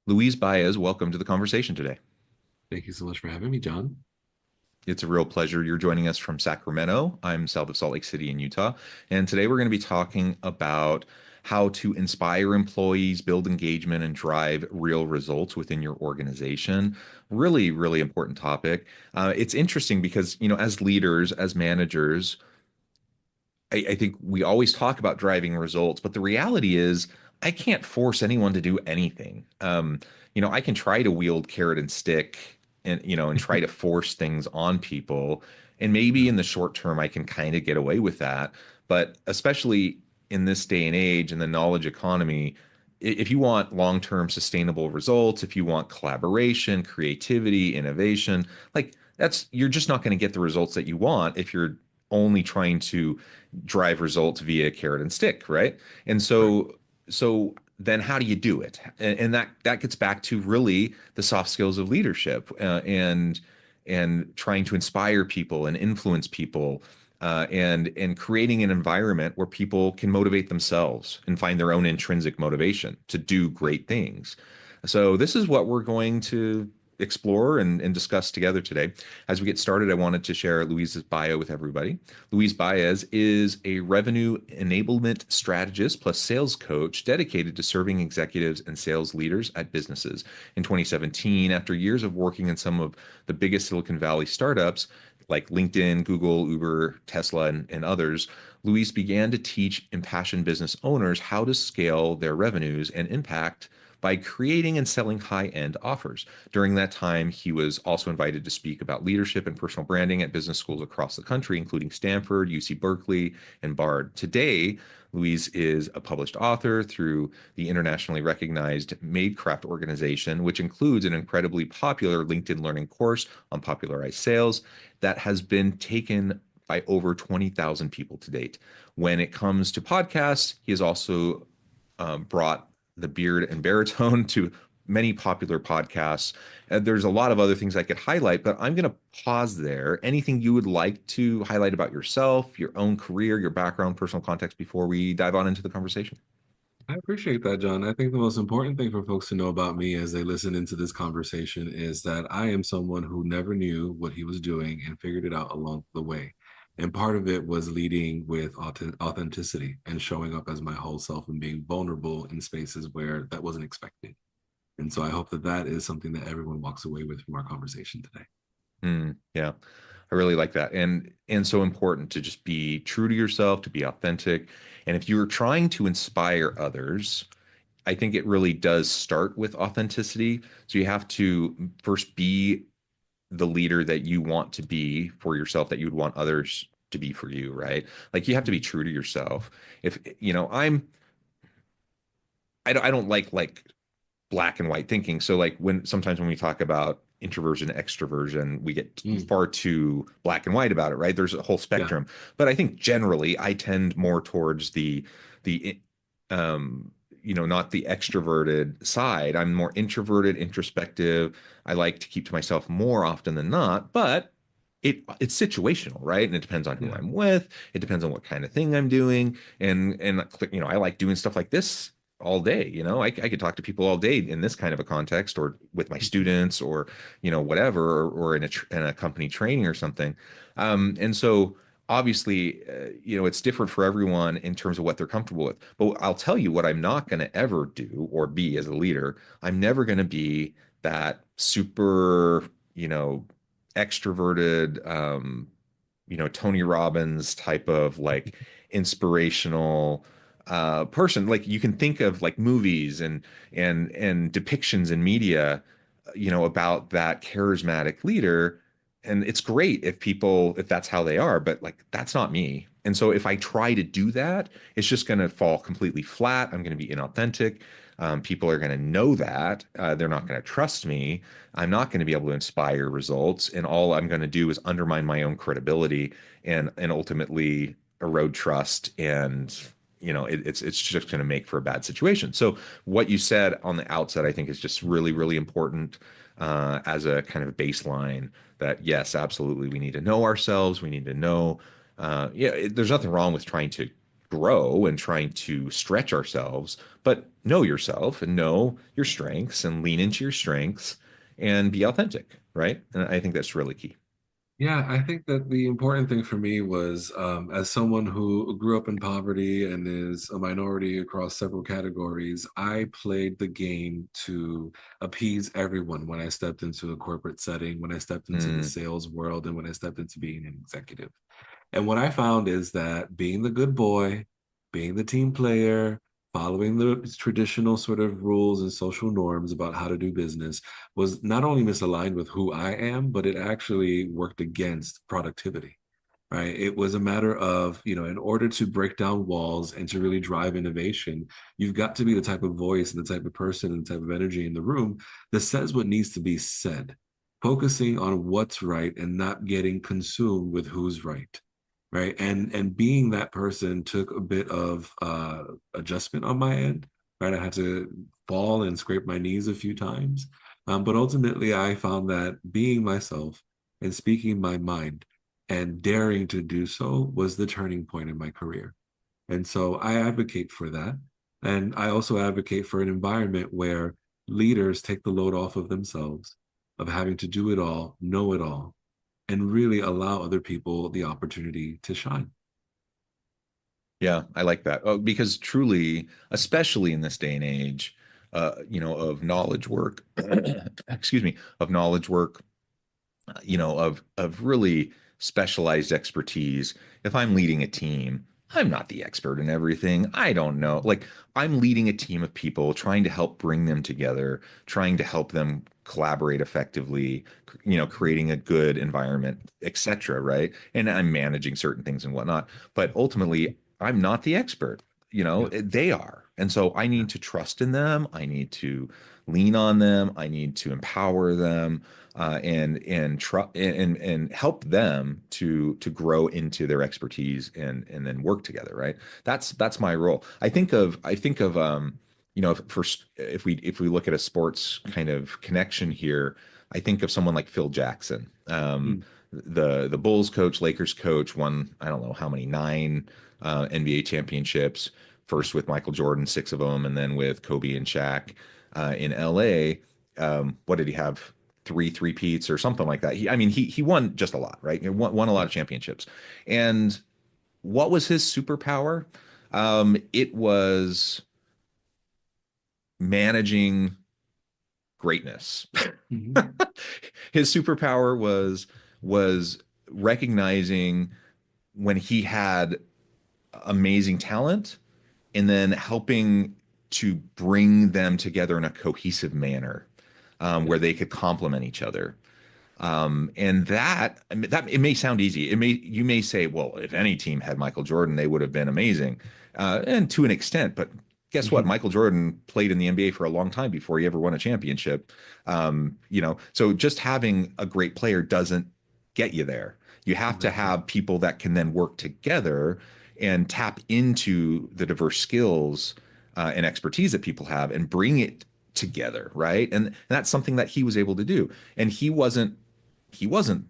Luis Báez, welcome to the conversation today. Thank you so much for having me, John. It's a real pleasure. You're joining us from Sacramento. I'm south of Salt Lake City in Utah. And today we're going to be talking about how to inspire employees, build engagement, and drive real results within your organization. Really, really important topic. It's interesting because, as leaders, as managers, I think we always talk about driving results, but the reality is I can't force anyone to do anything. I can try to wield carrot and stick and try to force things on people. And maybe Yeah, in the short term, I can kind of get away with that. But especially in this day and age in the knowledge economy, if you want long-term sustainable results, if you want collaboration, creativity, innovation, like you're just not going to get the results that you want if you're only trying to drive results via carrot and stick, right? And right. so then how do you do it? And that gets back to really the soft skills of leadership, and trying to inspire people and influence people, and creating an environment where people can motivate themselves and find their own intrinsic motivation to do great things. So this is what we're going to explore and discuss together today. As we get started, I wanted to share Luis's bio with everybody. Luis Baez is a revenue enablement strategist plus sales coach dedicated to serving executives and sales leaders at businesses. In 2017, after years of working in some of the biggest Silicon Valley startups like LinkedIn, Google, Uber, Tesla, and others, Luis began to teach impassioned business owners how to scale their revenues and impact by creating and selling high-end offers. During that time, he was also invited to speak about leadership and personal branding at business schools across the country, including Stanford, UC Berkeley, and Bard. Today, Luis is a published author through the internationally recognized Madecraft organization, which includes an incredibly popular LinkedIn learning course on popularized sales that has been taken by over 20,000 people to date. When it comes to podcasts, he has also brought the beard and baritone to many popular podcasts. There's a lot of other things I could highlight, but I'm going to pause there. Anything you would like to highlight about yourself, your own career, your background, personal context before we dive on into the conversation? I appreciate that, John. I think the most important thing for folks to know about me as they listen into this conversation is that I am someone who never knew what he was doing and figured it out along the way. And part of it was leading with authenticity and showing up as my whole self and being vulnerable in spaces where that wasn't expected. And so I hope that that is something that everyone walks away with from our conversation today. Yeah, I really like that, and so important to just be true to yourself, to be authentic, and if you're trying to inspire others, I think it really does start with authenticity. So you have to first be the leader that you want to be for yourself, that you would want others to be for you, right? Like you have to be true to yourself. If I don't like black and white thinking. So like sometimes when we talk about introversion, extroversion, we get Mm, far too black and white about it, right? There's a whole yeah, spectrum. But I think generally I tend more towards the um not the extroverted side. I'm more introverted, introspective. I like to keep to myself more often than not, but it's situational, right? And it depends on who yeah, I'm with. It depends on what kind of thing I'm doing. And I like doing stuff like this all day. I could talk to people all day in this kind of a context, or with my mhm, students, or whatever, or in a company training or something. And so obviously, it's different for everyone in terms of what they're comfortable with. But I'll tell you what I'm not going to ever do or be as a leader. I'm never going to be that super, extroverted, Tony Robbins type of like inspirational person. Like you can think of like movies and depictions in media, about that charismatic leader. And it's great if that's how they are, but like that's not me. And so if I try to do that, it's just going to fall completely flat. I'm going to be inauthentic. People are going to know that. They're not going to trust me. I'm not going to be able to inspire results. And all I'm going to do is undermine my own credibility and ultimately erode trust. And it's just going to make for a bad situation. So what you said on the outset, I think, is just really, really important, as a kind of baseline, that yes, absolutely, we need to know ourselves. We need to know, there's nothing wrong with trying to grow and trying to stretch ourselves, but know yourself and know your strengths and lean into your strengths and be authentic, right? And I think that's really key. Yeah, I think that the important thing for me was, as someone who grew up in poverty and is a minority across several categories, I played the game to appease everyone when I stepped into a corporate setting, when I stepped into the Mm, sales world, and when I stepped into being an executive. And what I found is that being the good boy, being the team player, following the traditional sort of rules and social norms about how to do business was not only misaligned with who I am, but it actually worked against productivity. Right. It was a matter of, in order to break down walls and to really drive innovation, you've got to be the type of voice and the type of person and the type of energy in the room that says what needs to be said, focusing on what's right and not getting consumed with who's right. Right. And being that person took a bit of adjustment on my end. Right. I had to fall and scrape my knees a few times. But ultimately, I found that being myself and speaking my mind and daring to do so was the turning point in my career. And so I advocate for that. And I also advocate for an environment where leaders take the load off of themselves, of having to do it all, know it all, and really allow other people the opportunity to shine. yeah, I like that. Oh, because truly, especially in this day and age, of knowledge work, excuse me, of knowledge work, of really specialized expertise. If I'm leading a team, I'm not the expert in everything. I don't know. Like I'm leading a team of people, trying to help bring them together, trying to help them collaborate effectively, creating a good environment, etc. Right? And I'm managing certain things and whatnot. But ultimately, I'm not the expert. Yeah, They are. And so I yeah, need to trust in them. I need to lean on them. I need to empower them and help them to grow into their expertise and then work together, right? That's my role. If we look at a sports kind of connection here, I think of someone like Phil Jackson. mm, The Bulls coach, Lakers coach, won I don't know how many, nine NBA championships. yeah, First with Michael Jordan, six of them, and then with Kobe and Shaq in LA. What did he have? Three peats or something like that. I mean, he won just a lot, right? He won a lot yeah. of championships. And what was his superpower? It was managing greatness. Mhm. His superpower was recognizing when he had amazing talent and then helping to bring them together in a cohesive manner Yeah. where they could complement each other. And that I mean, that it may sound easy. You may say, well, if any team had Michael Jordan, they would have been amazing, and to an extent. But guess what? Mhm. Michael Jordan played in the NBA for a long time before he ever won a championship. So just having a great player doesn't get you there. You have to Exactly. have people that can then work together and tap into the diverse skills and expertise that people have and bring it together, right? And that's something that he was able to do. And he wasn't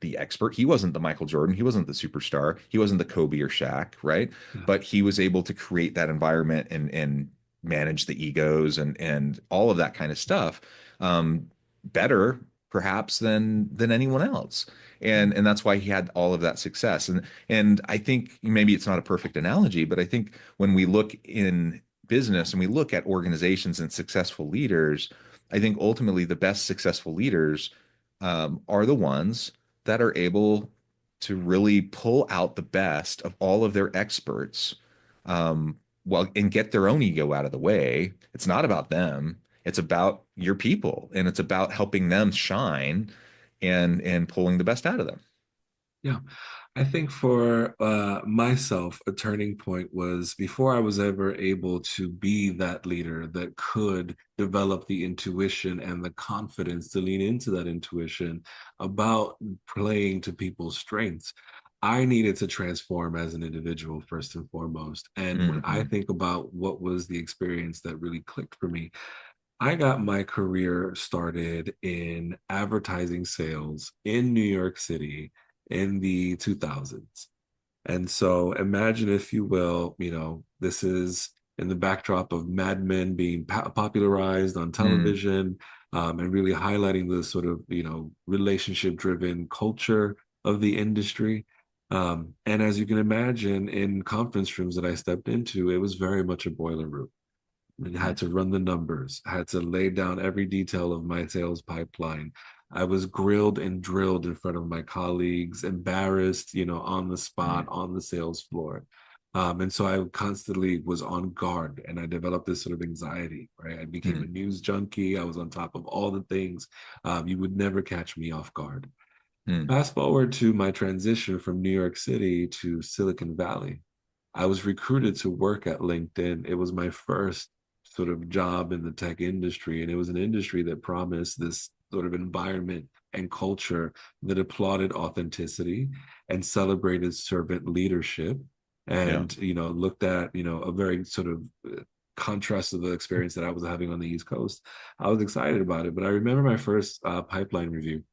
the expert. He wasn't the Michael Jordan. He wasn't the superstar. He wasn't the Kobe or Shaq, right? Yeah. But he was able to create that environment and manage the egos and all of that kind of stuff better perhaps than anyone else. And that's why he had all of that success. And I think maybe it's not a perfect analogy, but I think when we look in business and we look at organizations and successful leaders, I think ultimately the best successful leaders are the ones that are able to really pull out the best of all of their experts, well, and get their own ego out of the way. It's not about them. It's about your people, and it's about helping them shine and pulling the best out of them. Yeah. I think for myself, a turning point was before I was ever able to be that leader that could develop the intuition and the confidence to lean into that intuition about playing to people's strengths. I needed to transform as an individual first and foremost. And when I Hmm. think about what was the experience that really clicked for me, I got my career started in advertising sales in New York City in the 2000s. And so imagine, if you will, this is in the backdrop of Mad Men being popularized on Mm, television, and really highlighting the sort of, relationship driven culture of the industry. And as you can imagine, in conference rooms that I stepped into, it was very much a boiler room. I had mm, to run the numbers, had to lay down every detail of my sales pipeline. I was grilled and drilled in front of my colleagues, embarrassed, on the spot, mm, on the sales floor. And so I constantly was on guard, and I developed this sort of anxiety, right? I became a mm, news junkie. I was on top of all the things. You would never catch me off guard. mm, Fast forward to my transition from New York City to Silicon Valley. I was recruited to work at LinkedIn. It was my first sort of job in the tech industry, and it was an industry that promised this sort of environment and culture that applauded authenticity and celebrated servant leadership, yeah. and looked at a very sort of contrast to the experience that I was having on the East Coast. I was excited about it, but I remember my first pipeline review.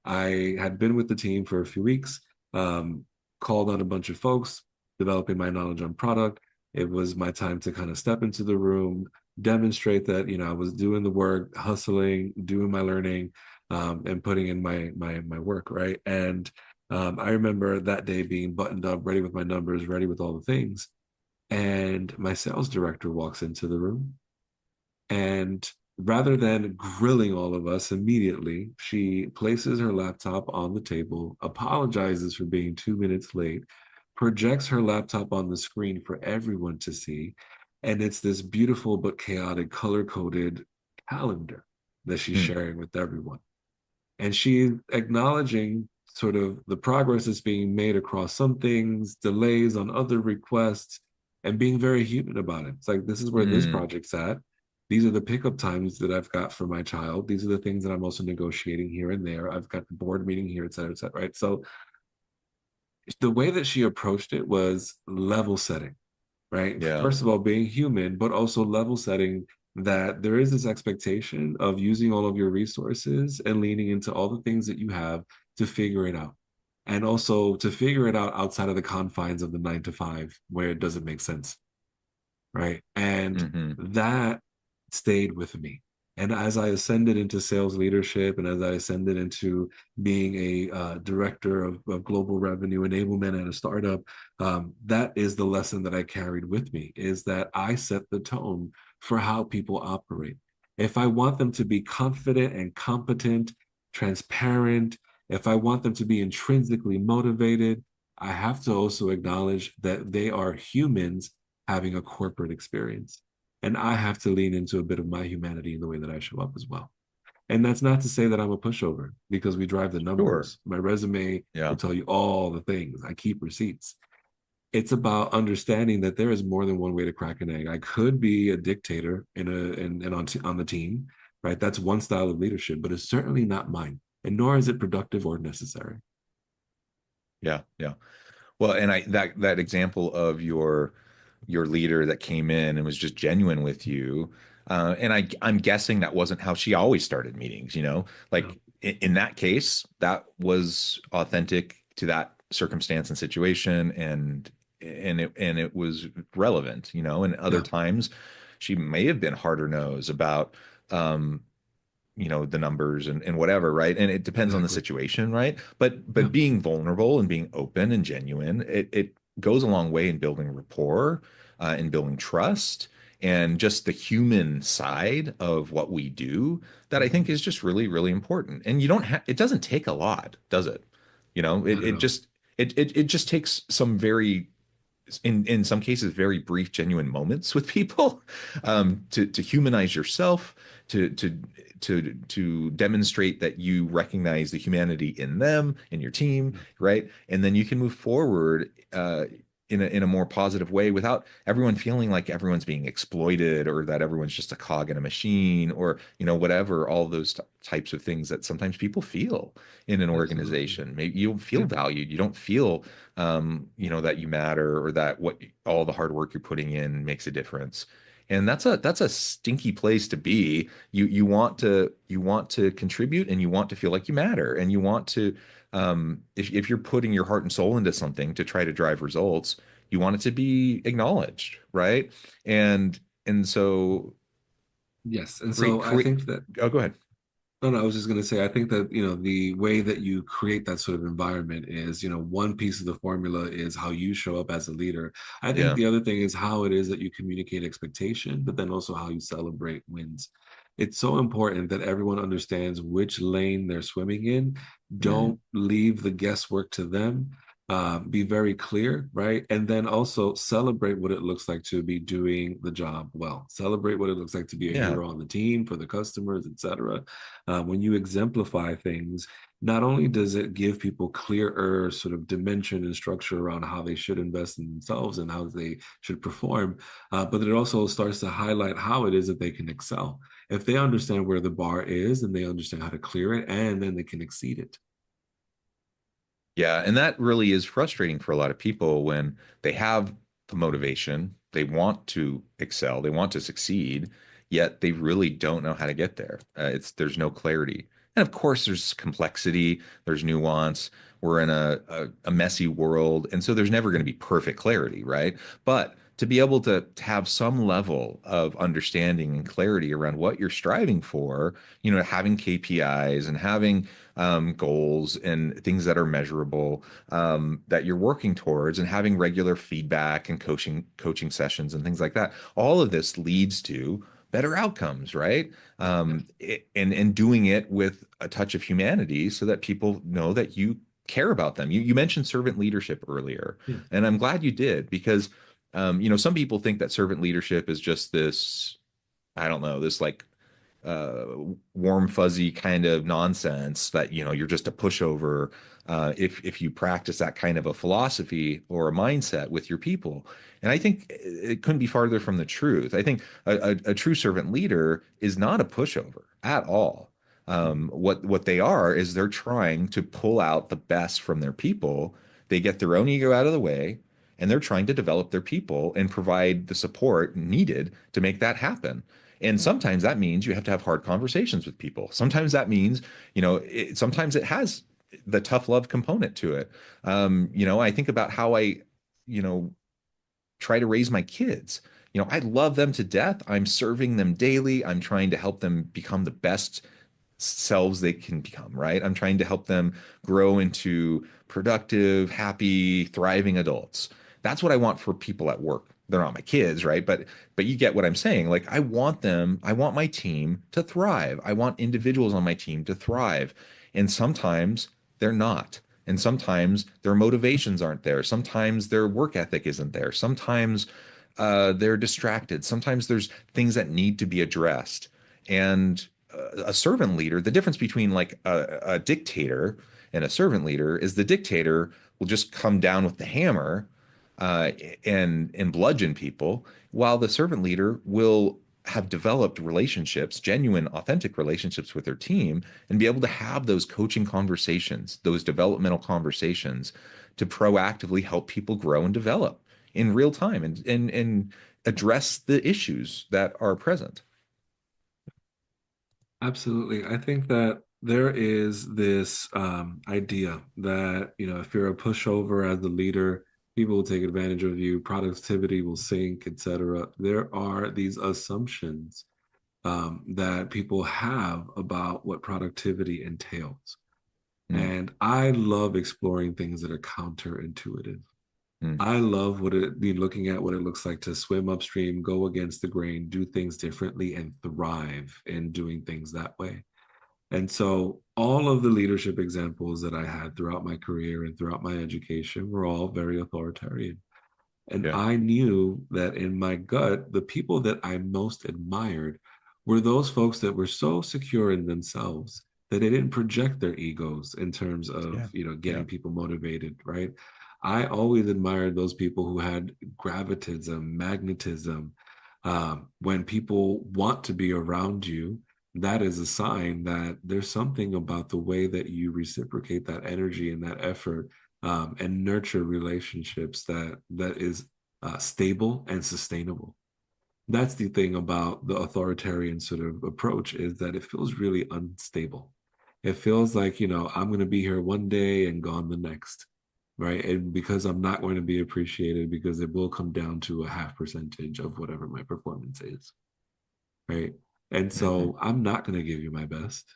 I had been with the team for a few weeks, um, called on a bunch of folks, developing my knowledge on product. It was my time to kind of step into the room, demonstrate that I was doing the work, hustling, doing my learning, and putting in my work, right. And I remember that day being buttoned up, ready with my numbers, ready with all the things. And my sales director walks into the room, and rather than grilling all of us immediately, she places her laptop on the table, apologizes for being 2 minutes late, projects her laptop on the screen for everyone to see. And it's this beautiful but chaotic color coded calendar that she's Mm, sharing with everyone. And she's acknowledging sort of the progress that's being made across some things, delays on other requests, and being very human about it. It's like, this is where this mm, project's at. These are the pickup times that I've got for my child. These are the things that I'm also negotiating here and there. I've got the board meeting here, et cetera, et cetera. Right. So the way that she approached it was level setting, right? yeah. First of all, being human, but also level setting that there is this expectation of using all of your resources and leaning into all the things that you have to figure it out. And also to figure it out outside of the confines of the 9 to 5 where it doesn't make sense, right? And Hmm. that stayed with me. And as I ascended into sales leadership, and as I ascended into being a director of global revenue enablement at a startup, that is the lesson that I carried with me, is that I set the tone for how people operate. If I want them to be confident and competent, transparent, if I want them to be intrinsically motivated, I have to also acknowledge that they are humans having a corporate experience. And I have to lean into a bit of my humanity in the way that I show up as well. And that's not to say that I'm a pushover, because we drive the Sure. numbers. My resume will Yeah. tell you all the things. I keep receipts. It's about understanding that there is more than one way to crack an egg. I could be a dictator on the team, right? That's one style of leadership, but it's certainly not mine, and nor is it productive or necessary. Yeah. Yeah. Well, and that example of your leader that came in and was just genuine with you, and I'm guessing that wasn't how she always started meetings, No, like in that case, that was authentic to that circumstance and situation, and it was relevant, and other yeah, times she may have been harder nose about um the numbers and whatever, right? And it depends on the exactly. situation, right? But Yeah, being vulnerable and being open and genuine, it goes a long way in building rapport, in building trust, and just the human side of what we do that I mhm. think is just really, really important. And you don't have it doesn't take a lot, does it? Not at all. It just takes some very in some cases very brief genuine moments with people, to humanize yourself, to demonstrate that you recognize the humanity in them, in your team, Yeah, right? And then you can move forward in a more positive way without everyone feeling like everyone's being exploited, or that everyone's just a cog in a machine, or whatever, all those types of things that sometimes people feel in an absolutely. organization. Maybe you don't feel Yeah, valued, you don't feel that you matter, or that what all the hard work you're putting in makes a difference. And that's a stinky place to be. You want to contribute, and you want to feel like you matter, and you want to If you're putting your heart and soul into something to try to drive results, you want it to be acknowledged, right? And and so Yes. And create so I create. think that Oh, go ahead. no, no, I was just going to say, I think that, the way that you create that sort of environment is, one piece of the formula is how you show up as a leader. I think Yeah. the other thing is how it is that you communicate expectation, but then also how you celebrate wins. It's so important that everyone understands which lane they're swimming in. Mm. Don't leave the guesswork to them. Be very clear, right? And then also celebrate what it looks like to be doing the job well. Celebrate what it looks like to be a Yeah. hero on the team for the customers, etc. When you exemplify things, not only does it give people clearer sort of dimension and structure around how they should invest in themselves and how they should perform, but it also starts to highlight how it is that they can excel. If they understand where the bar is and they understand how to clear it, and then they can exceed it. Yeah, and that really is frustrating for a lot of people when they have the motivation, they want to excel, they want to succeed, yet they really don't know how to get there. There's no clarity. And of course, there's complexity, there's nuance. We're in a messy world, and so there's never going to be perfect clarity, right? But to be able to have some level of understanding and clarity around what you're striving for, having KPIs and having goals and things that are measurable, that you're working towards, and having regular feedback and coaching sessions and things like that. All of this leads to better outcomes, right? And doing it with a touch of humanity so that people know that you care about them. You mentioned servant leadership earlier, Yeah. and I'm glad you did because some people think that servant leadership is just this, I don't know, this like uh, warm fuzzy kind of nonsense that you're just a pushover if you practice that kind of a philosophy or a mindset with your people. And I think it couldn't be farther from the truth. I think a true servant leader is not a pushover at all. What they are is they're trying to pull out the best from their people. They get their own ego out of the way, and they're trying to develop their people and provide the support needed to make that happen. And sometimes that means you have to have hard conversations with people. Sometimes that means, sometimes it has the tough love component to it. I think about how you know, try to raise my kids. I love them to death. I'm serving them daily. I'm trying to help them become the best selves they can become, right? I'm trying to help them grow into productive, happy, thriving adults. That's what I want for people at work. They're not my kids, right? But you get what I'm saying. Like I want my team to thrive. I want individuals on my team to thrive. And sometimes they're not. And sometimes their motivations aren't there. Sometimes their work ethic isn't there. Sometimes they're distracted. Sometimes there's things that need to be addressed. And a servant leader, the difference between like a dictator and a servant leader is the dictator will just come down with the hammer uh, and bludgeon people, while the servant leader will have developed relationships, genuine, authentic relationships with their team, and be able to have those coaching conversations, those developmental conversations to proactively help people grow and develop in real time and address the issues that are present. Absolutely. I think that there is this idea that, if you're a pushover as a leader, people will take advantage of you, productivity will sink, etc. There are these assumptions that people have about what productivity entails. Mm, And I love exploring things that are counterintuitive. mm, I love what it be looking at what it looks like to swim upstream, go against the grain, do things differently, and thrive in doing things that way. And so all of the leadership examples that I had throughout my career and throughout my education were all very authoritarian. And yeah. I knew that in my gut, the people that I most admired were those folks that were so secure in themselves that they didn't project their egos in terms of, Yeah. Yeah. getting people motivated, right? I always admired those people who had gravitism, magnetism. When people want to be around you, that is a sign that there's something about the way that you reciprocate that energy and that effort, and nurture relationships that is stable and sustainable. That's the thing about the authoritarian sort of approach, is that it feels really unstable. It feels like, I'm going to be here one day and gone the next, right? And because I'm not going to be appreciated, because it will come down to a half percentage of whatever my performance is, right? And Hmm. so I'm not going to give you my best.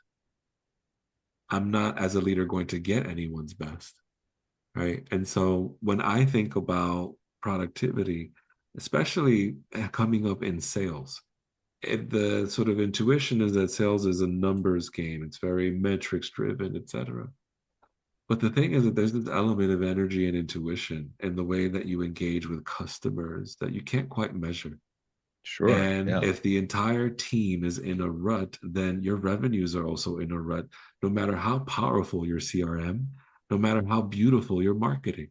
I'm not, as a leader, going to get anyone's best, right? And so when I think about productivity, especially coming up in sales, the sort of intuition is that sales is a numbers game. It's very metrics driven, et cetera. But the thing is that there's this element of energy and intuition in the way that you engage with customers that you can't quite measure. Sure. And Yeah. if the entire team is in a rut, then your revenues are also in a rut, no matter how powerful your CRM, no matter how beautiful your marketing,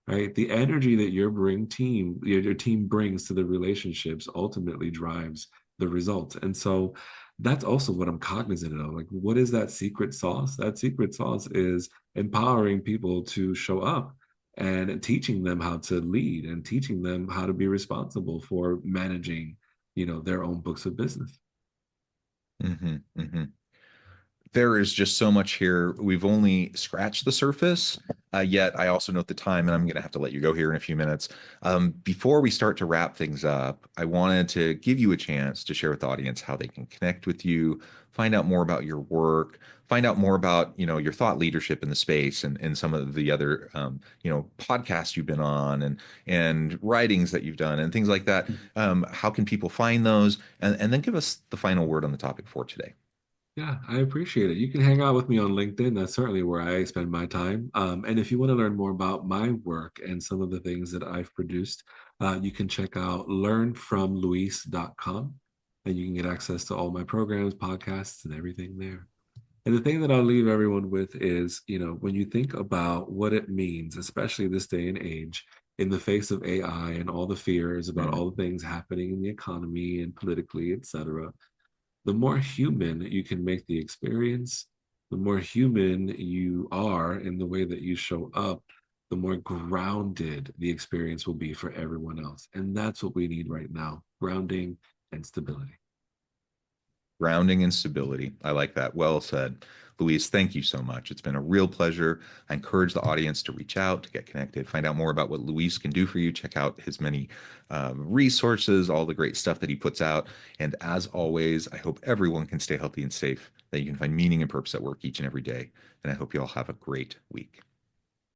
right? The energy that your team brings to the relationships ultimately drives the results. And so that's also what I'm cognizant of. Like, what is that secret sauce? That secret sauce is empowering people to show up and teaching them how to lead and teaching them how to be responsible for managing, their own books of business. Hmm. Hmm. There is just so much here. We've only scratched the surface, yet I also note the time, and I'm going to have to let you go here in a few minutes. Before we start to wrap things up, I wanted to give you a chance to share with the audience how they can connect with you, find out more about your work, find out more about, your thought leadership in the space and some of the other, podcasts you've been on and writings that you've done and things like that. How can people find those? And then give us the final word on the topic for today. Yeah, I appreciate it. You can hang out with me on LinkedIn. That's certainly where I spend my time. And if you want to learn more about my work and some of the things that I've produced, you can check out learnfromluis.com and you can get access to all my programs, podcasts, and everything there. And the thing that I'll leave everyone with is, when you think about what it means, especially this day and age, in the face of AI and all the fears about Mhm. all the things happening in the economy and politically, et cetera, the more human you can make the experience, the more human you are in the way that you show up, the more grounded the experience will be for everyone else. And that's what we need right now, grounding and stability. Grounding and stability. I like that. Well said. Luis, thank you so much. It's been a real pleasure. I encourage the audience to reach out, to get connected, find out more about what Luis can do for you. Check out his many resources, all the great stuff that he puts out. And as always, I hope everyone can stay healthy and safe, that you can find meaning and purpose at work each and every day. And I hope you all have a great week.